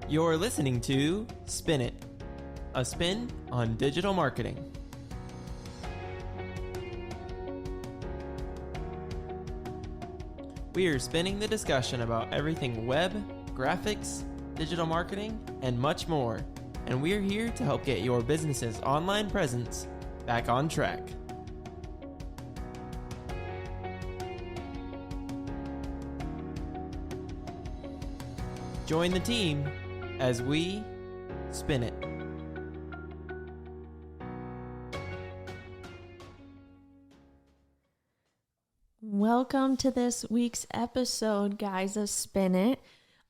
You're listening to Spin It, a spin on digital marketing. We are spinning the discussion about everything web, graphics, digital marketing, and much more. And we're here to help get your business's online presence back on track. Join the team as we spin it. Welcome to this week's episode, guys, of Spin It.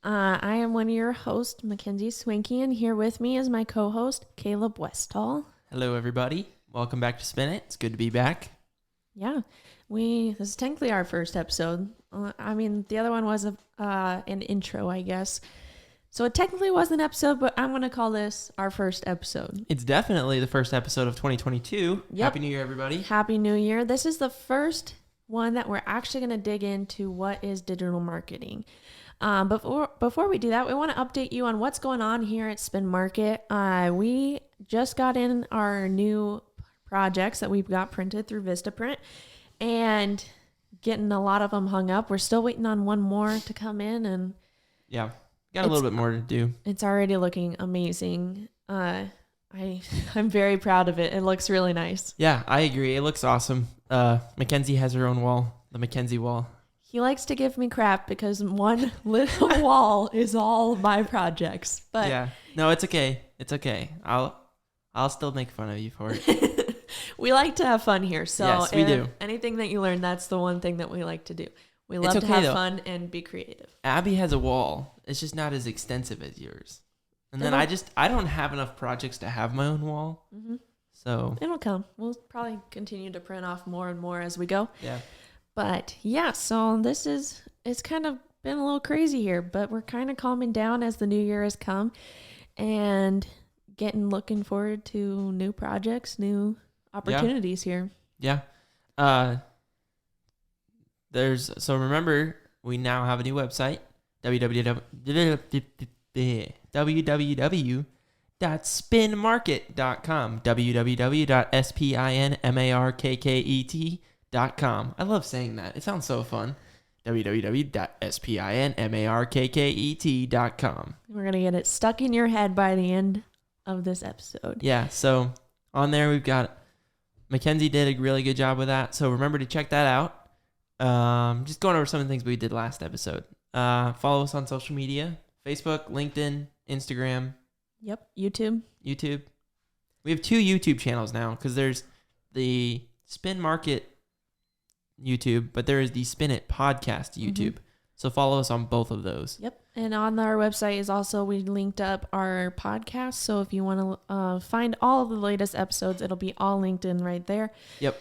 I am one of your hosts, Mackenzie Swinky, and here with me is my co-host, Caleb Westall. Hello, everybody. Welcome back to Spin It. It's good to be back. Yeah, this is technically our first episode. The other one was an intro, I guess. So it technically was an episode, but I'm going to call this our first episode. It's definitely the first episode of 2022. Yep. Happy New Year, everybody. Happy New Year. This is the first one that we're actually going to dig into what is digital marketing. Before we do that, we want to update you on what's going on here at Spin Market. We just got in our new projects that we've got printed through Vistaprint and getting a lot of them hung up. We're still waiting on one more to come in, and yeah, got a little bit more to do. It's already looking amazing. I'm very proud of it. It looks really nice. Yeah, I agree. It looks awesome. Mackenzie has her own wall, the Mackenzie wall. He likes to give me crap because one little wall is all my projects. But yeah, no, it's okay. It's okay. I'll still make fun of you for it. We like to have fun here. So yes, we do. Anything that you learn, that's the one thing that we like to do. We love to have fun and be creative. Abby has a wall. It's just not as extensive as yours. And then I don't have enough projects to have my own wall. Mm-hmm. So it'll come. We'll probably continue to print off more and more as we go. Yeah. But yeah, so it's kind of been a little crazy here, but we're kind of calming down as the new year has come and looking forward to new projects, new opportunities here. Yeah. Remember, we now have a new website, www.spinmarket.com, www.spinmarket.com. I love saying that. It sounds so fun. www.spinmarket.com. We're going to get it stuck in your head by the end of this episode. Yeah, so on there we've got, Mackenzie did a really good job with that, so remember to check that out. Just going over some of the things we did last episode. Follow us on social media, Facebook, LinkedIn, Instagram. Yep, YouTube. We have 2 YouTube channels now because there's the Spin Market YouTube, but there is the Spin It podcast YouTube. Mm-hmm. So follow us on both of those. Yep. And on our website is also, we linked up our podcast. So if you want to find all of the latest episodes, it'll be all linked in right there. Yep.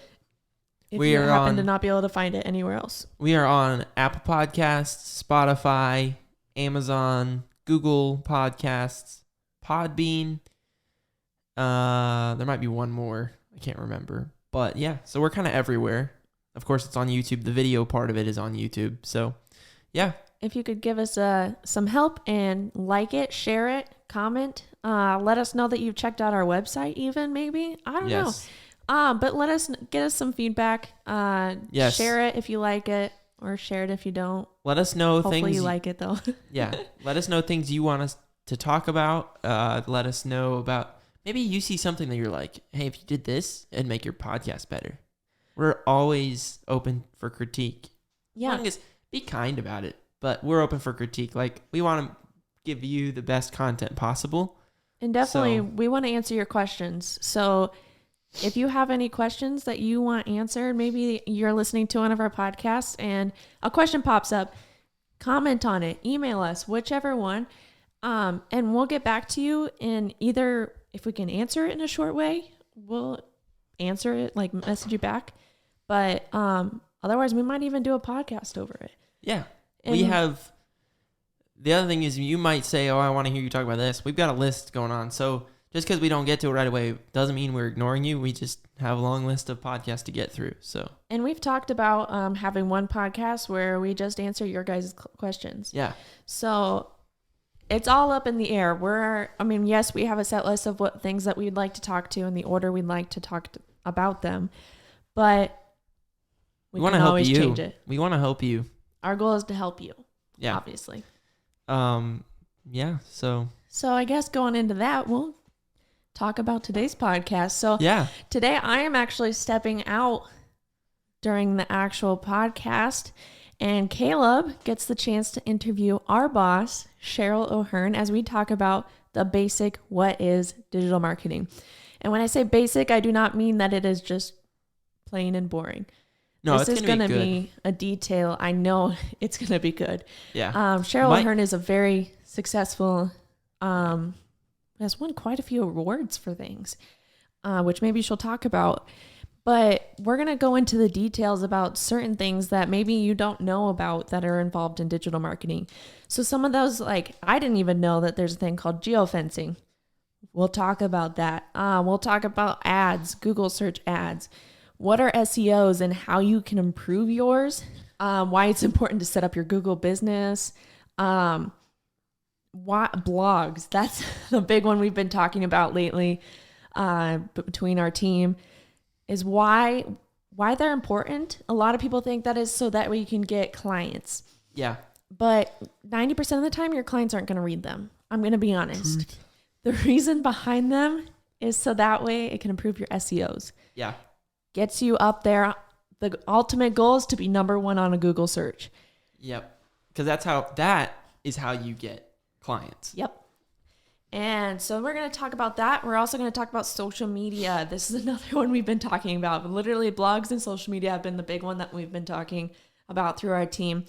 If you happen to not be able to find it anywhere else. We are on Apple Podcasts, Spotify, Amazon, Google Podcasts, Podbean. There might be one more. I can't remember. But yeah, so we're kind of everywhere. Of course, it's on YouTube. The video part of it is on YouTube. So yeah. If you could give us some help and like it, share it, comment, let us know that you've checked out our website even maybe. I don't know. But get us some feedback. Yes. Share it if you like it, or share it if you don't. Let us know Hopefully you like it though. Yeah. Let us know things you want us to talk about. Let us know about, maybe you see something that you're like, hey, if you did this, it'd make your podcast better. We're always open for critique. Yeah. As long as, be kind about it, but we're open for critique. Like, we want to give you the best content possible. And definitely, we want to answer your questions. So if you have any questions that you want answered, maybe you're listening to one of our podcasts and a question pops up, comment on it, email us, whichever one. And we'll get back to you in either, if we can answer it in a short way, we'll answer it, like message you back. But otherwise, we might even do a podcast over it. Yeah. The other thing is, you might say, oh, I want to hear you talk about this. We've got a list going on. So just because we don't get to it right away doesn't mean we're ignoring you. We just have a long list of podcasts to get through. And we've talked about having one podcast where we just answer your guys' questions. Yeah. So it's all up in the air. Yes, we have a set list of what things that we'd like to talk to and the order we'd like to talk about them, but we want can to help always you. change it. We want to help you. Our goal is to help you. Yeah. Obviously. Yeah. So I guess going into that, we'll talk about today's podcast. So yeah, today I am actually stepping out during the actual podcast, and Caleb gets the chance to interview our boss, Cheryl O'Hearn, as we talk about the basic what is digital marketing. And when I say basic, I do not mean that it is just plain and boring. No, this it's is going to good. be a detail. I know it's going to be good. Yeah. Cheryl O'Hearn is a very successful, has won quite a few awards for things, which maybe she'll talk about. But we're going to go into the details about certain things that maybe you don't know about that are involved in digital marketing. So some of those, like, I didn't even know that there's a thing called geofencing. We'll talk about that. We'll talk about ads, Google search ads. What are SEOs and how you can improve yours? Why it's important to set up your Google business. What blogs? That's the big one we've been talking about lately between our team, is why they're important. A lot of people think that is so that way you can get clients. Yeah. But 90% of the time, your clients aren't going to read them. I'm going to be honest. Truth. The reason behind them is so that way it can improve your SEOs. Yeah. Gets you up there. The ultimate goal is to be number one on a Google search. Yep. Because that is how you get clients. Yep. And so we're going to talk about that. We're also going to talk about social media. This is another one we've been talking about. Literally, blogs and social media have been the big one that we've been talking about through our team.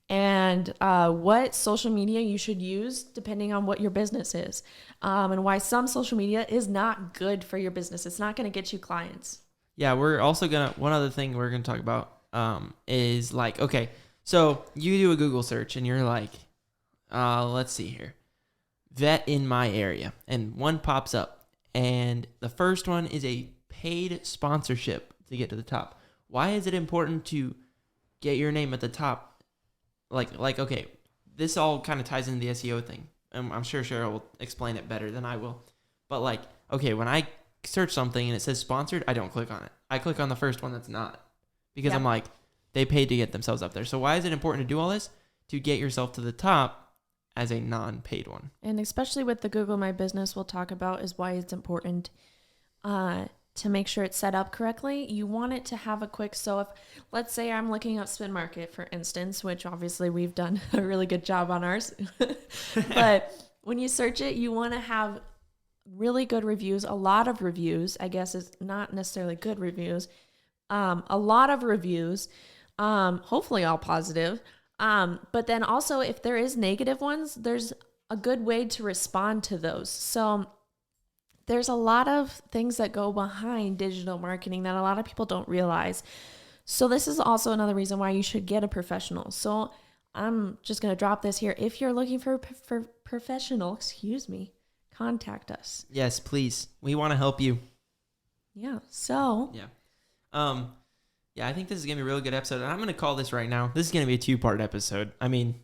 And what social media you should use depending on what your business is. And why some social media is not good for your business. It's not going to get you clients. Yeah, we're also one other thing we're going to talk about is like, okay, so you do a Google search and you're like, let's see here, vet in my area. And one pops up. And the first one is a paid sponsorship to get to the top. Why is it important to get your name at the top? Like okay, this all kind of ties into the SEO thing. I'm sure Cheryl will explain it better than I will. But like, okay, when I search something and it says sponsored, I don't click on it. I click on the first one that's not. Because I'm like, they paid to get themselves up there. So why is it important to do all this? To get yourself to the top as a non-paid one. And especially with the Google My Business, we'll talk about is why it's important to make sure it's set up correctly. You want it to have a quick, so if, let's say I'm looking up Spin Market, for instance, which obviously we've done a really good job on ours. But when you search it, you want to have really good reviews, a lot of reviews, I guess is not necessarily good reviews, a lot of reviews, hopefully all positive. But then also if there is negative ones, there's a good way to respond to those. So there's a lot of things that go behind digital marketing that a lot of people don't realize. So this is also another reason why you should get a professional. So I'm just going to drop this here. If you're looking for professional, contact us. Yes, please. We want to help you. Yeah. So. Yeah. Yeah, I think this is going to be a really good episode. And I'm going to call this right now. This is going to be a 2-part episode. I mean,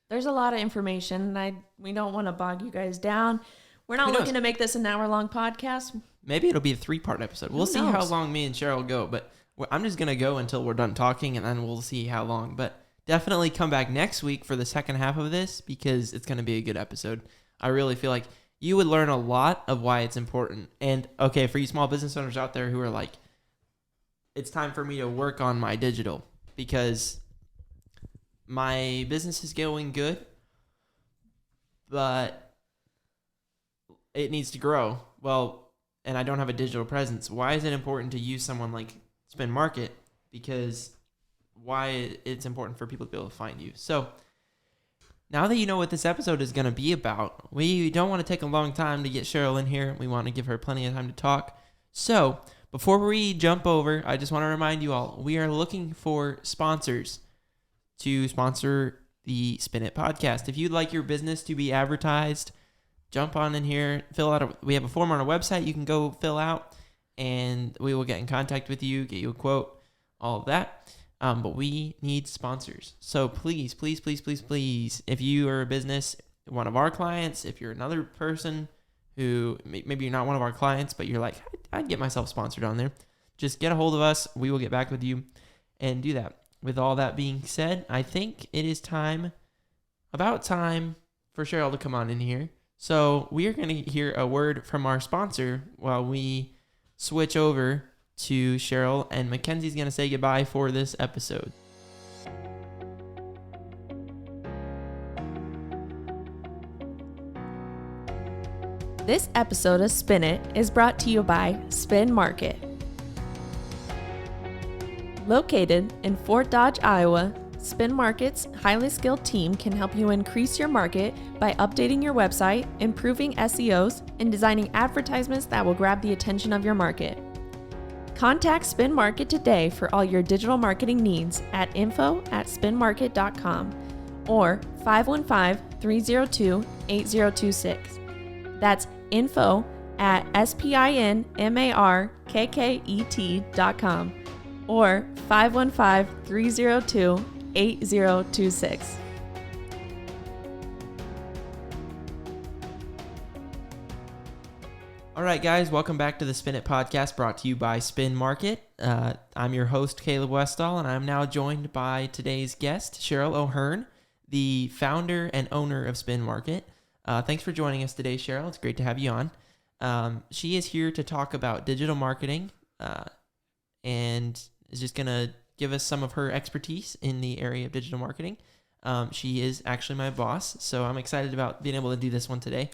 there's a lot of information, and we don't want to bog you guys down. We're not looking to make this an hour-long podcast. Maybe it'll be a 3-part episode. We'll see how long me and Cheryl go. But I'm just going to go until we're done talking, and then we'll see how long. But definitely come back next week for the second half of this because it's going to be a good episode. I really feel like you would learn a lot of why it's important. And, okay, for you small business owners out there who are like, it's time for me to work on my digital because my business is going good, but it needs to grow. Well, and I don't have a digital presence. Why is it important to use someone like Spin Market? Because why it's important for people to be able to find you. So now that you know what this episode is going to be about, we don't want to take a long time to get Cheryl in here. We want to give her plenty of time to talk. So before we jump over, I just want to remind you all, we are looking for sponsors to sponsor the Spin It podcast. If you'd like your business to be advertised, jump on in here, we have a form on our website you can go fill out, and we will get in contact with you, get you a quote, all of that. But we need sponsors. So please, please, please, please, please, if you are a business one of our clients, if you're another person who maybe you're not one of our clients, but you're like, I'd get myself sponsored on there, just get a hold of us. We will get back with you and do that. With all that being said, I think it is about time for Cheryl to come on in here. So we are going to hear a word from our sponsor while we switch over to Cheryl, and Mackenzie's going to say goodbye for this episode. This episode of Spin It is brought to you by Spin Market. Located in Fort Dodge, Iowa, Spin Market's highly skilled team can help you increase your market by updating your website, improving SEOs, and designing advertisements that will grab the attention of your market. Contact Spin Market today for all your digital marketing needs at info@spinmarket.com or 515-302-8026. That's info@spinmarket.com or 515-302-8026. All right, guys, welcome back to the Spin It podcast brought to you by Spin Market. I'm your host, Caleb Westall, and I'm now joined by today's guest, Cheryl O'Hearn, the founder and owner of Spin Market. Thanks for joining us today, Cheryl. It's great to have you on. She is here to talk about digital marketing and is just going to give us some of her expertise in the area of digital marketing. She is actually my boss, so I'm excited about being able to do this one today.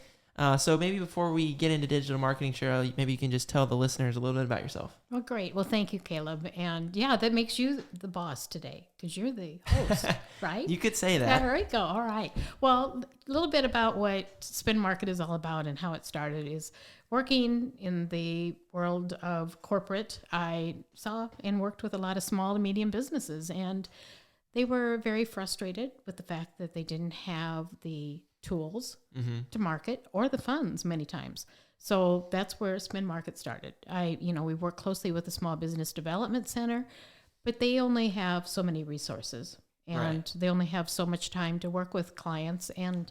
So maybe before we get into digital marketing, Cheryl, maybe you can just tell the listeners a little bit about yourself. Well, great. Well, thank you, Caleb. And yeah, that makes you the boss today because you're the host, right? You could say that. There we go. All right. Well, a little bit about what Spin Market is all about and how it started is working in the world of corporate. I saw and worked with a lot of small to medium businesses, and they were very frustrated with the fact that they didn't have the tools to market or the funds many times. So that's where Spin Market started. We work closely with the Small Business Development Center, but they only have so many resources and they only have so much time to work with clients. And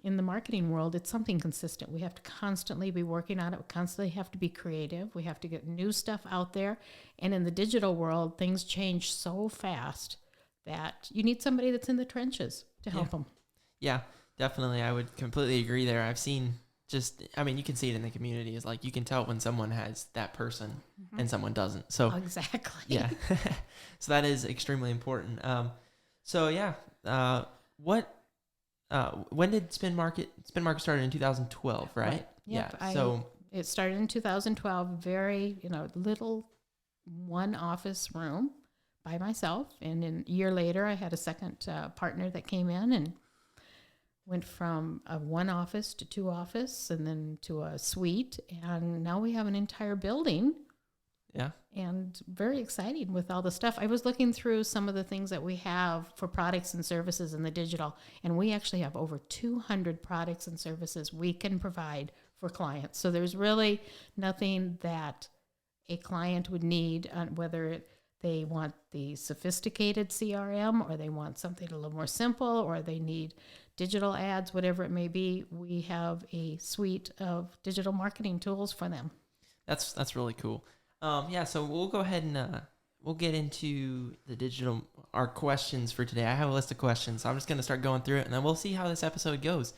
in the marketing world, it's something consistent. We have to constantly be working on it. We constantly have to be creative. We have to get new stuff out there. And in the digital world, things change so fast that you need somebody that's in the trenches to help them. Yeah. Definitely, I would completely agree there. I've seen you can see it in the community. Is like you can tell when someone has that person and someone doesn't. So exactly. Yeah. So that is extremely important. When did Spin Market started in 2012, right? Yep. Yeah. It started in 2012, very, little one office room by myself. And a year later, I had a second partner that came in and went from a one office to two office and then to a suite. And now we have an entire building. Yeah. And very exciting with all the stuff. I was looking through some of the things that we have for products and services in the digital, and we actually have over 200 products and services we can provide for clients. So there's really nothing that a client would need, whether they want the sophisticated CRM or they want something a little more simple or they need digital ads, whatever it may be. We have a suite of digital marketing tools for them. That's really cool. So we'll go ahead and we'll get into our questions for today. I have a list of questions, so I'm just going to start going through it, and then we'll see how this episode goes.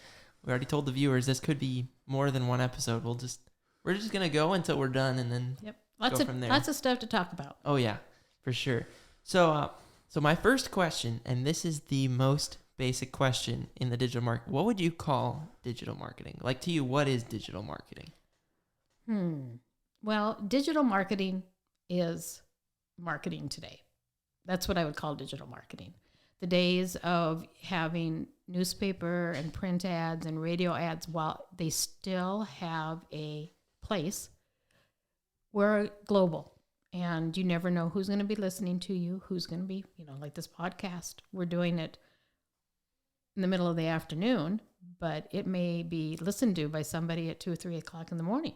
We already told the viewers this could be more than one episode. We're just going to go until we're done, and then go from there. Lots of stuff to talk about. Oh yeah, for sure. So my first question, and this is the most basic question in the digital market. What would you call digital marketing? Like, to you, what is digital marketing? Well, digital marketing is marketing today. That's what I would call digital marketing. The days of having newspaper and print ads and radio ads, while they still have a place, we're global. And you never know who's going to be listening to you, who's going to be, like this podcast. We're doing it in the middle of the afternoon, but it may be listened to by somebody at 2 or 3 o'clock in the morning.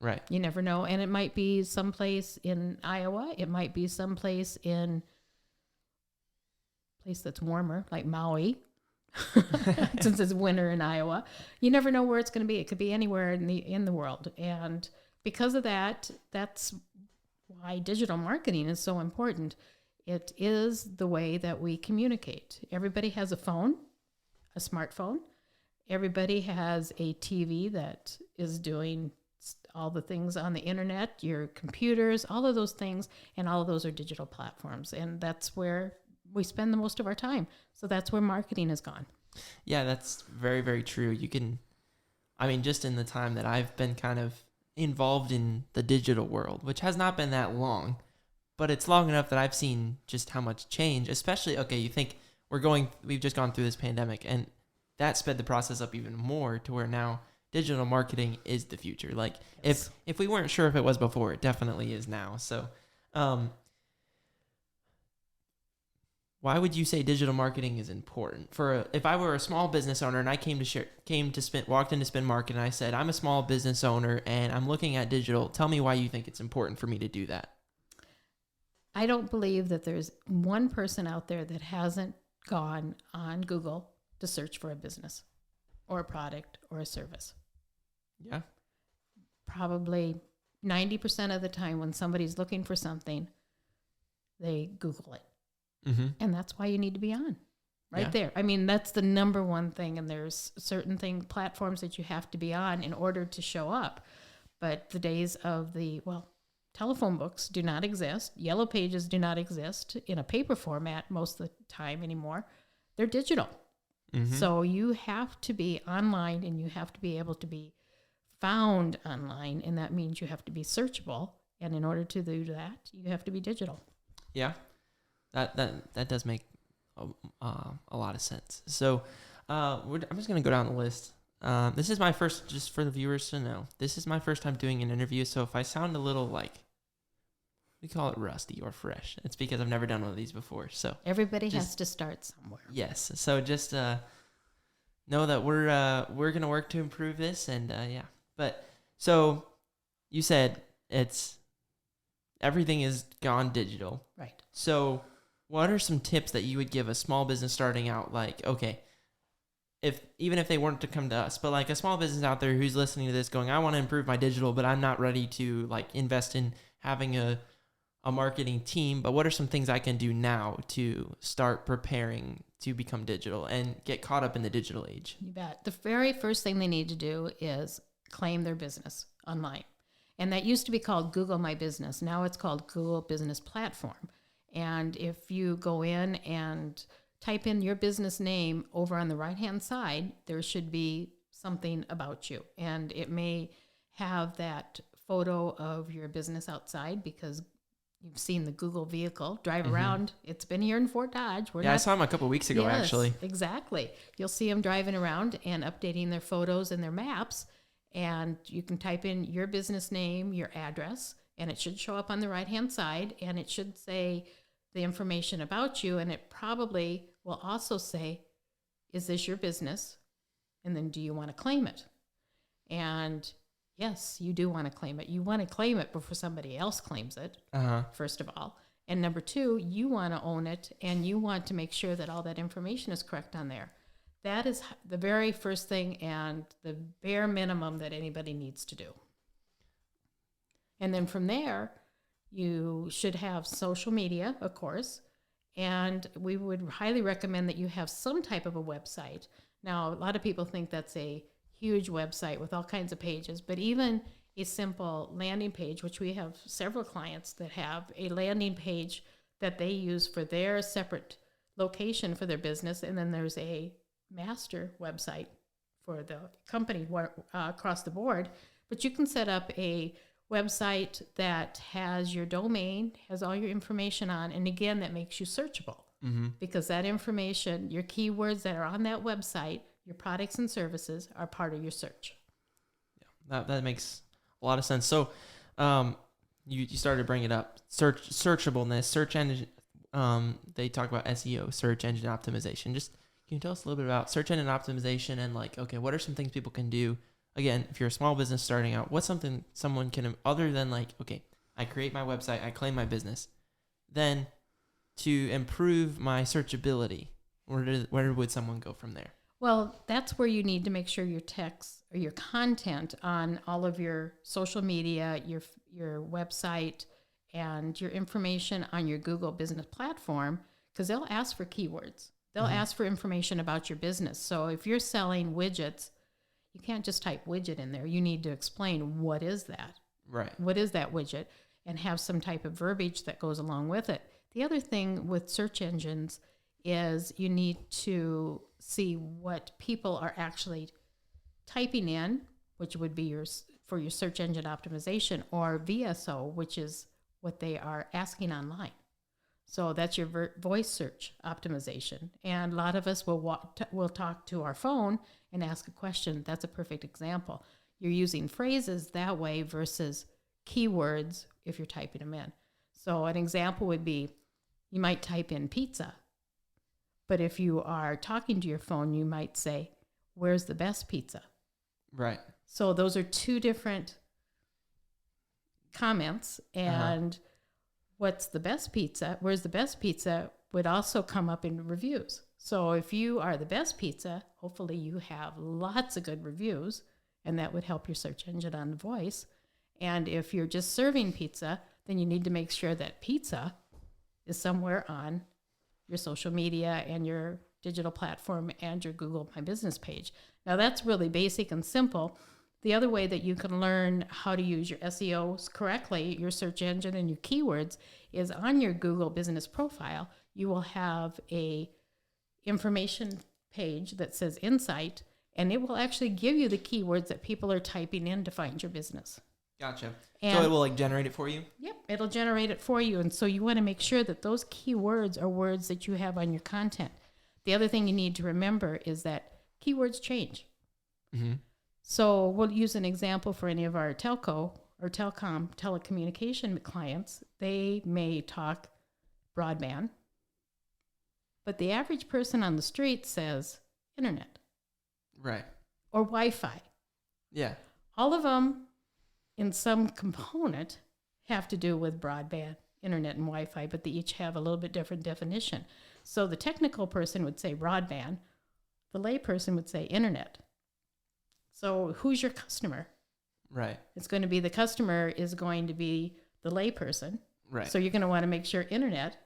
Right. You never know. And it might be someplace in Iowa. It might be someplace in a place that's warmer, like Maui. since it's winter in Iowa. You never know where it's going to be. It could be anywhere in the world. And because of that, that's why digital marketing is so important. It is the way that we communicate. Everybody has a phone, a smartphone. Everybody has a TV that is doing all the things on the internet, your computers, all of those things, and all of those are digital platforms. And that's where we spend the most of our time. So that's where marketing has gone. Yeah, that's very, very true. Just in the time that I've been kind of involved in the digital world, which has not been that long, but it's long enough that I've seen just how much change, especially, okay, you think we've just gone through this pandemic, and that sped the process up even more to where now digital marketing is the future. Like, Yes. if we weren't sure if it was before, it definitely is now. So, why would you say digital marketing is important? If I were a small business owner and I walked into Spin Market and I said, I'm a small business owner and I'm looking at digital, tell me why you think it's important for me to do that. I don't believe that there's one person out there that hasn't gone on Google to search for a business or a product or a service. Yeah. Probably 90% of the time when somebody's looking for something, they Google it. Mm-hmm. And that's why you need to be on Yeah. there. I mean, that's the number one thing. And there's certain platforms that you have to be on in order to show up. But the days of telephone books do not exist. Yellow pages do not exist in a paper format most of the time anymore. They're digital. Mm-hmm. So you have to be online and you have to be able to be found online. And that means you have to be searchable. And in order to do that, you have to be digital. Yeah. That does make a lot of sense. So I'm just going to go down the list. This is my first, just for the viewers to know, this is my first time doing an interview. So if I sound a little we call it rusty or fresh, it's because I've never done one of these before. So Everybody has to start somewhere. Yes. So just know that we're going to work to improve this. And yeah. But so you said everything is gone digital. Right. So what are some tips that you would give a small business starting out? Like, okay, even if they weren't to come to us, but like a small business out there who's listening to this going, I want to improve my digital, but I'm not ready to invest in having a marketing team. But what are some things I can do now to start preparing to become digital and get caught up in the digital age? You bet. The very first thing they need to do is claim their business online. And that used to be called Google My Business. Now it's called Google Business Platform. And if you go in and type in your business name over on the right-hand side, there should be something about you. And it may have that photo of your business outside because you've seen the Google vehicle drive around. It's been here in Fort Dodge. I saw him a couple weeks ago, actually. Exactly. You'll see them driving around and updating their photos and their maps. And you can type in your business name, your address, and it should show up on the right-hand side. And it should say the information about you. And it probably will also say, is this your business? And then do you want to claim it? And yes, you do want to claim it. You want to claim it before somebody else claims it, first of all. And number two, you want to own it and you want to make sure that all that information is correct on there. That is the very first thing and the bare minimum that anybody needs to do. And then from there, you should have social media, of course, and we would highly recommend that you have some type of a website. Now, a lot of people think that's a huge website with all kinds of pages, but even a simple landing page, which we have several clients that have a landing page that they use for their separate location for their business, and then there's a master website for the company across the board. But you can set up a website that has your domain, has all your information on, and again, that makes you searchable. Mm-hmm. Because that information, your keywords that are on that website, your products and services are part of your search. Yeah, that makes a lot of sense. So you started to bring it up, searchableness, search engine. They talk about SEO, search engine optimization. Just can you tell us a little bit about search engine optimization and okay, what are some things people can do? Again, if you're a small business starting out, what's something someone can, other than okay, I create my website, I claim my business, then to improve my searchability, where would someone go from there? Well, that's where you need to make sure your text or your content on all of your social media, your website, and your information on your Google business platform, because they'll ask for keywords. They'll ask for information about your business. So if you're selling widgets, you can't just type widget in there. You need to explain what is that? Right. What is that widget? And have some type of verbiage that goes along with it. The other thing with search engines is you need to see what people are actually typing in, which would be for your search engine optimization, or VSO, which is what they are asking online. So that's your voice search optimization. And a lot of us will talk to our phone and ask a question. That's a perfect example. You're using phrases that way versus keywords if you're typing them in. So an example would be, you might type in pizza, but if you are talking to your phone, you might say, where's the best pizza? Right. So those are two different comments, and what's the best pizza? Where's the best pizza would also come up in reviews. So if you are the best pizza, hopefully you have lots of good reviews, and that would help your search engine on the voice. And if you're just serving pizza, then you need to make sure that pizza is somewhere on your social media and your digital platform and your Google My Business page. Now that's really basic and simple. The other way that you can learn how to use your SEOs correctly, your search engine and your keywords, is on your Google business profile. You will have a information page that says Insight, and it will actually give you the keywords that people are typing in to find your business. Gotcha. And so it will generate it for you? Yep, it'll generate it for you. And so you want to make sure that those keywords are words that you have on your content. The other thing you need to remember is that keywords change. Mm-hmm. So we'll use an example for any of our telco or telecommunication clients. They may talk broadband, but the average person on the street says internet. Right. Or Wi-Fi. Yeah. All of them in some component have to do with broadband, internet, and Wi-Fi, but they each have a little bit different definition. So the technical person would say broadband, the lay person would say internet. So who's your customer? Right. It's going to be the customer is going to be the lay person. Right. So you're going to want to make sure internet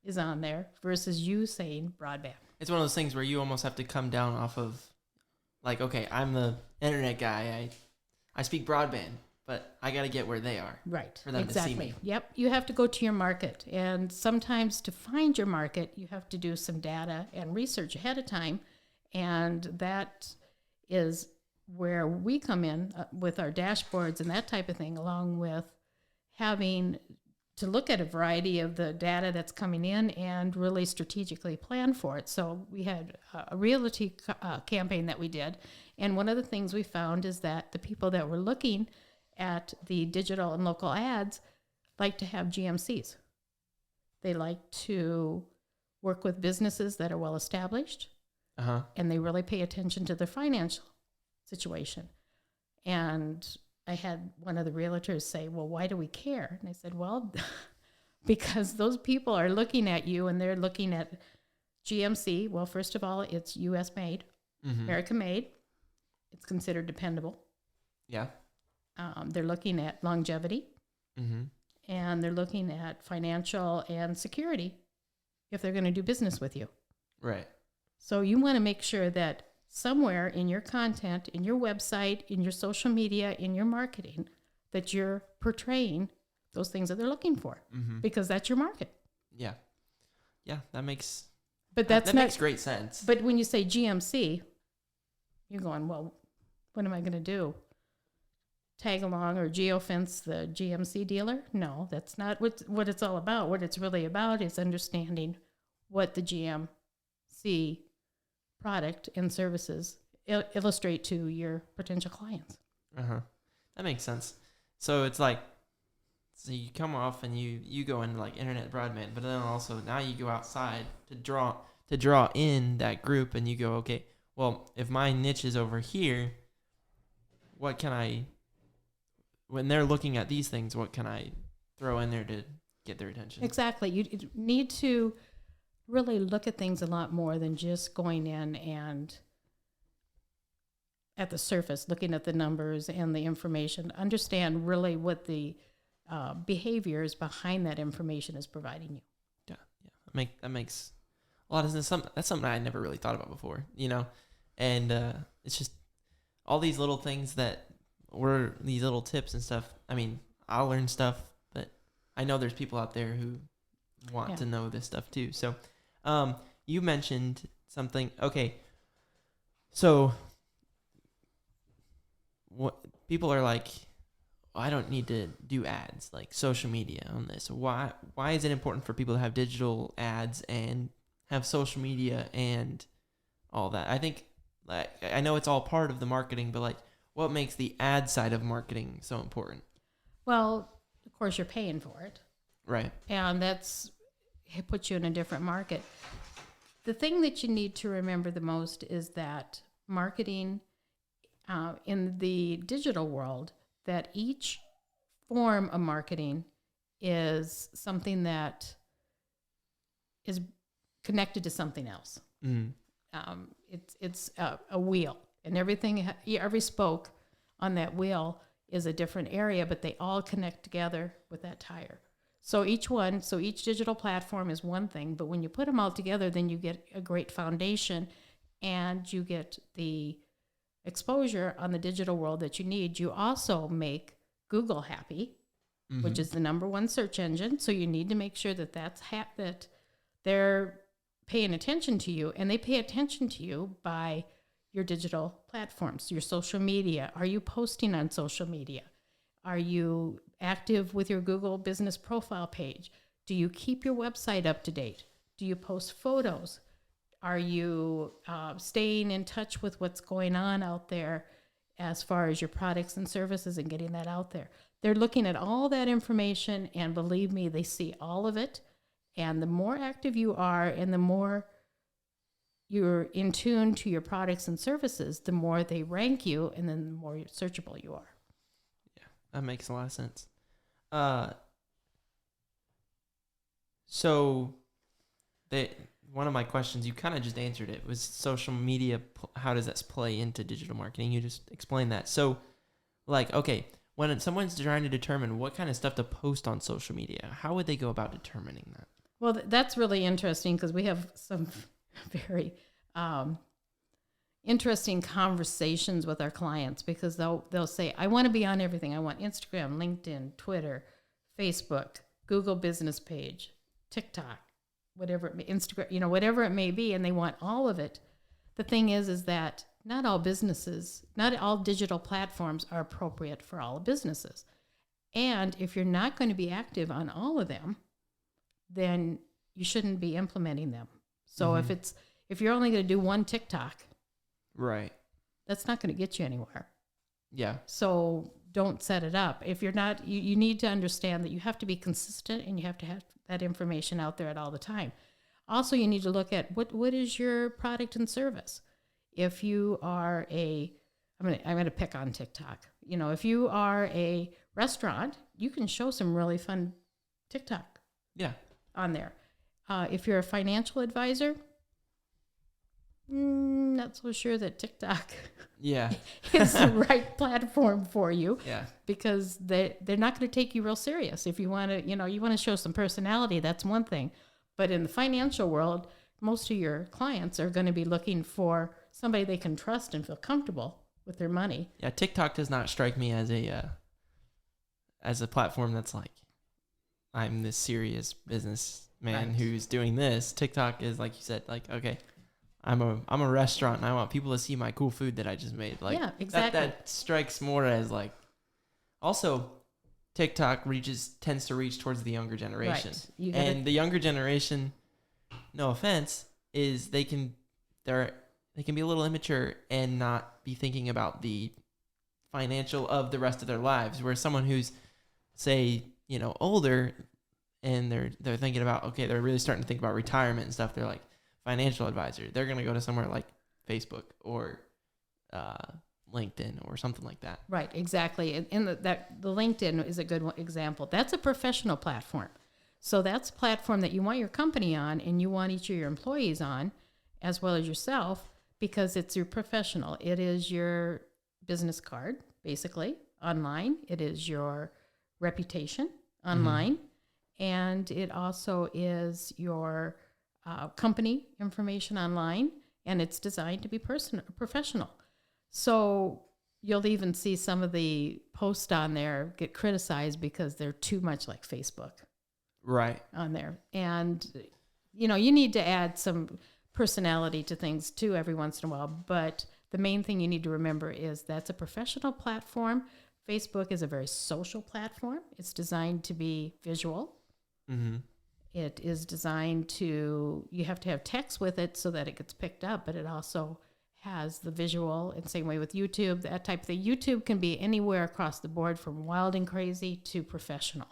is on there versus you saying broadband. It's one of those things where you almost have to come down off of, like, okay, I'm the internet guy. I speak broadband, but I got to get where they are. Right. For them exactly. to see me. Yep. You have to go to your market. And sometimes to find your market, you have to do some data and research ahead of time. And that is where we come in with our dashboards and that type of thing, along with having to look at a variety of the data that's coming in and really strategically plan for it. So we had a realty campaign that we did. And one of the things we found is that the people that were looking at the digital and local ads like to have GMCs. They like to work with businesses that are well established, and they really pay attention to their financial situation. And I had one of the realtors say, well, why do we care? And I said, well, because those people are looking at you and they're looking at GMC. Well, first of all, it's U.S. made, American made. It's considered dependable. Yeah. They're looking at longevity, and they're looking at financial and security if they're going to do business with you. Right. So you want to make sure that somewhere in your content, in your website, in your social media, in your marketing, that you're portraying those things that they're looking for, because that's your market. Yeah. Yeah, that makes that makes great sense. But when you say GMC, you're going, well, what am I going to do? Tag along or geofence the GMC dealer? No, that's not what it's all about. What it's really about is understanding what the GMC product and services illustrate to your potential clients. That makes sense. So it's like, so you come off and you go into like internet broadband, but then also now you go outside to draw in that group, and you go, okay, well, if my niche is over here, what can I, when they're looking at these things, what can I throw in there to get their attention? Exactly. You need to really look at things a lot more than just going in and at the surface, looking at the numbers and the information. Understand really what the behaviors behind that information is providing you. Yeah. That makes a lot of sense. That's something I never really thought about before, and it's just all these little things these little tips and stuff. I mean, I'll learn stuff, but I know there's people out there who want to know this stuff too. So, you mentioned something. Okay. So what people are like, I don't need to do ads, like social media on this. Why is it important for people to have digital ads and have social media and all that? I think, like, I know it's all part of the marketing, but like, what makes the ad side of marketing so important? Well, of course, you're paying for it. Right. And it puts you in a different market. The thing that you need to remember the most is that marketing in the digital world, that each form of marketing is something that is connected to something else. Mm. It's a wheel, and every spoke on that wheel is a different area, but they all connect together with that tire. So each digital platform is one thing, but when you put them all together, then you get a great foundation, and you get the exposure on the digital world that you need. You also make Google happy, Mm-hmm. which is the number one search engine. So you need to make sure that that they're paying attention to you, and they pay attention to you by your digital platforms, your social media. Are you posting on social media? Are you active with your Google business profile page? Do you keep your website up to date? Do you post photos? Are you staying in touch with what's going on out there as far as your products and services and getting that out there? They're looking at all that information, and believe me, they see all of it. And the more active you are and the more you're in tune to your products and services, the more they rank you, and then the more searchable you are. Yeah, that makes a lot of sense. So one of my questions, you kind of just answered it, was social media. How does that play into digital marketing? You just explained that. So, like, okay, when someone's trying to determine what kind of stuff to post on social media, how would they go about determining that? Well, that's really interesting, because we have some very interesting conversations with our clients, because they'll say, I want to be on everything. I want Instagram, LinkedIn, Twitter, Facebook, Google business page, TikTok, whatever, Instagram, whatever it may be, and they want all of it. The thing is that not all digital platforms are appropriate for all businesses. And if you're not going to be active on all of them, then you shouldn't be implementing them. So if you're only going to do one TikTok, right, that's not going to get you anywhere. Yeah. So don't set it up. If you're not, you need to understand that you have to be consistent, and you have to have that information out there at all the time. Also, you need to look at what is your product and service. If you are I'm going to pick on TikTok. If you are a restaurant, you can show some really fun TikTok. Yeah. On there. If you're a financial advisor, not so sure that TikTok is the right platform for you. Yeah. Because they're not going to take you real serious. If you want to, you want to show some personality, that's one thing. But in the financial world, most of your clients are going to be looking for somebody they can trust and feel comfortable with their money. Yeah, TikTok does not strike me as a platform that's like, I'm this serious businessman who's doing this. TikTok is, like you said, like, okay, I'm a restaurant, and I want people to see my cool food that I just made. Like, yeah, exactly. That strikes more as like. Also, TikTok tends to reach towards the younger generation, right. And the younger generation, no offense, is they can be a little immature and not be thinking about the financial of the rest of their lives. Where someone who's, say, older, and they're thinking about, okay, they're really starting to think about retirement and stuff. They're like, financial advisor. They're going to go to somewhere like Facebook or LinkedIn or something like that. Right, exactly. And the LinkedIn is a good example. That's a professional platform. So that's a platform that you want your company on, and you want each of your employees on, as well as yourself, because it's your professional. It is your business card, basically, online. It is your reputation online. And it also is your company information online. And it's designed to be professional. So you'll even see some of the posts on there get criticized because they're too much like Facebook. Right. On there. And, you need to add some personality to things too every once in a while. But the main thing you need to remember is that's a professional platform. Facebook is a very social platform. It's designed to be visual. Mm-hmm. It is designed you have to have text with it so that it gets picked up, but it also has the visual. And same way with YouTube, that type of thing. YouTube can be anywhere across the board from wild and crazy to professional.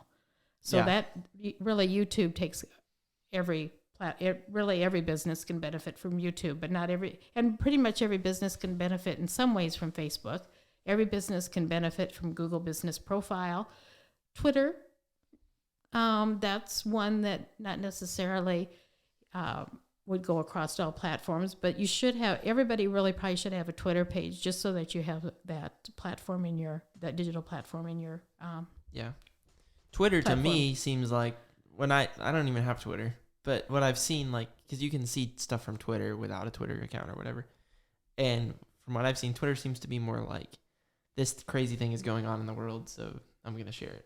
So that really YouTube takes every business can benefit from YouTube, but not and pretty much every business can benefit in some ways from Facebook. Every business can benefit from Google Business Profile. Twitter, that's one that not necessarily would go across all platforms, but everybody really probably should have a Twitter page just so that you have that platform that digital platform in your Twitter platform. To me seems like I don't even have Twitter, but what I've seen, like, because you can see stuff from Twitter without a Twitter account or whatever, and from what I've seen, Twitter seems to be more like this crazy thing is going on in the world, so I'm gonna share it.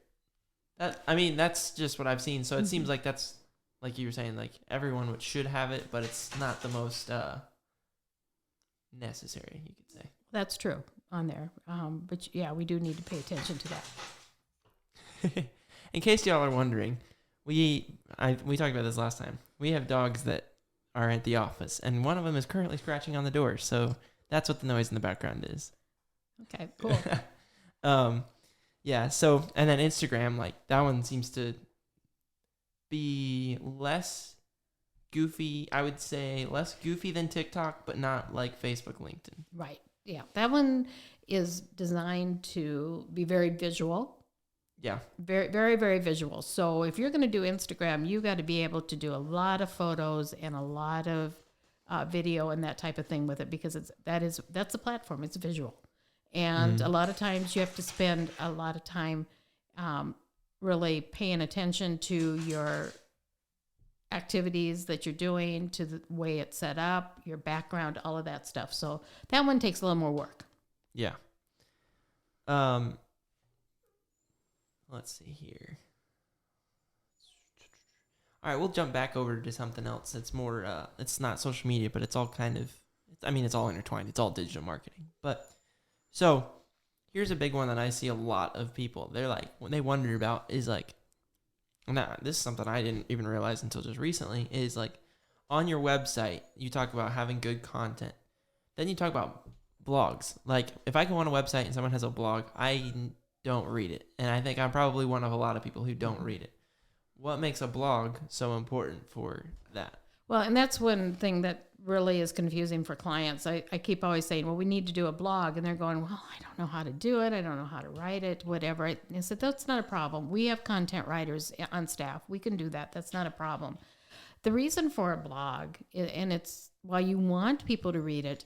That's just what I've seen. So it seems like that's, like you were saying, like everyone should have it, but it's not the most necessary, you could say. That's true on there. But we do need to pay attention to that. In case y'all are wondering, we talked about this last time. We have dogs that are at the office, and one of them is currently scratching on the door. So that's what the noise in the background is. Okay, cool. So, and then Instagram, like that one seems to be less goofy. I would say less goofy than TikTok, but not like Facebook, LinkedIn. Right. Yeah. That one is designed to be very visual. Yeah. Very, very, very visual. So if you're going to do Instagram, you got to be able to do a lot of photos and a lot of video and that type of thing with it, because that's a platform. It's visual. And a lot of times you have to spend a lot of time really paying attention to your activities that you're doing, to the way it's set up, your background, all of that stuff. So that one takes a little more work. Yeah. Let's see here. All right, we'll jump back over to something else that's more, it's not social media, but it's all kind of, it's all intertwined. It's all digital marketing. But, so, here's a big one that I see a lot of people. They're like, what they wonder about is like, now, this is something I didn't even realize until just recently, is like, on your website, you talk about having good content. Then you talk about blogs. Like, if I go on a website and someone has a blog, I don't read it. And I think I'm probably one of a lot of people who don't read it. What makes a blog so important for that? Well, and that's one thing that really is confusing for clients. I keep always saying, well, we need to do a blog. And they're going, well, I don't know how to do it. I don't know how to write it, whatever. I said, that's not a problem. We have content writers on staff. We can do that. That's not a problem. The reason for a blog, and it's while you want people to read it,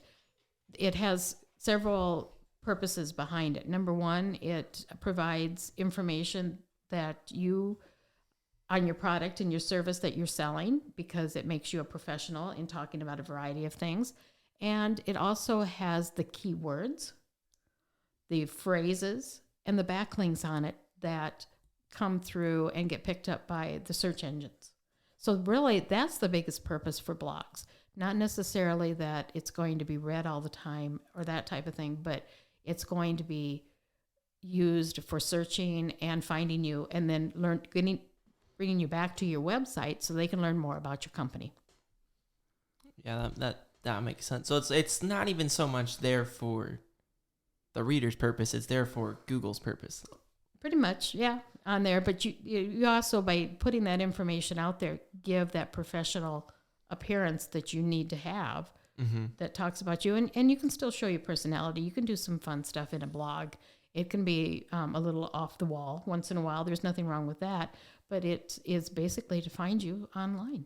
it has several purposes behind it. Number one, it provides information that you on your product and your service that you're selling, because it makes you a professional in talking about a variety of things. And it also has the keywords, the phrases, and the backlinks on it that come through and get picked up by the search engines. So really, that's the biggest purpose for blogs. Not necessarily that it's going to be read all the time or that type of thing, but it's going to be used for searching and finding you, and then bringing you back to your website so they can learn more about your company. Yeah, that makes sense. So it's not even so much there for the reader's purpose; it's there for Google's purpose. Pretty much, yeah, on there. But you also, by putting that information out there, give that professional appearance that you need to have, that talks about you, and you can still show your personality. You can do some fun stuff in a blog. It can be a little off the wall once in a while. There's nothing wrong with that. but it is basically to find you online.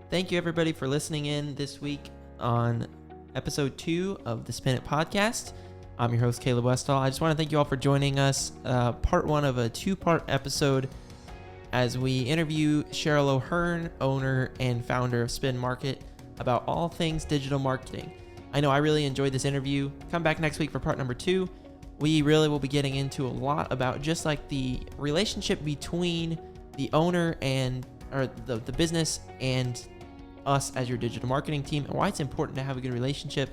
Thank you, everybody, for listening in this week on episode 2 of the Spin It podcast. I'm your host, Caleb Westall. I just want to thank you all for joining us. Part 1 of a 2-part episode as we interview Cheryl O'Hearn, owner and founder of Spin Market, about all things digital marketing. I know I really enjoyed this interview. Come back next week for part number 2. We really will be getting into a lot about just like the relationship between the owner or the business and us as your digital marketing team, and why it's important to have a good relationship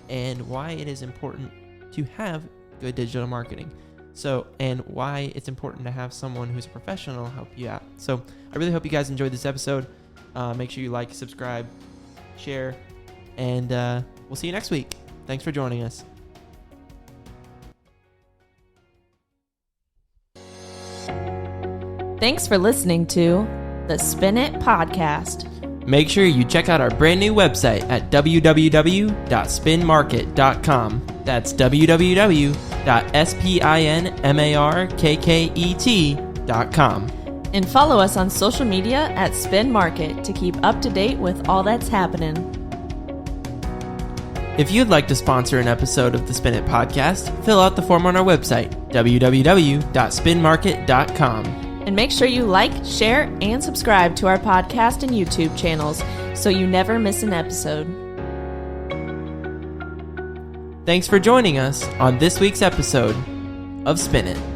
and why it is important to have good digital marketing. And why it's important to have someone who's a professional help you out. So I really hope you guys enjoyed this episode. Make sure you like, subscribe, share, and we'll see you next week. Thanks for joining us. Thanks for listening to the Spin It podcast. Make sure you check out our brand new website at www.spinmarket.com. That's www.spinmarket.com. And follow us on social media at Spin Market to keep up to date with all that's happening. If you'd like to sponsor an episode of the Spin It podcast, fill out the form on our website, www.spinmarket.com. And make sure you like, share, and subscribe to our podcast and YouTube channels so you never miss an episode. Thanks for joining us on this week's episode of Spin It.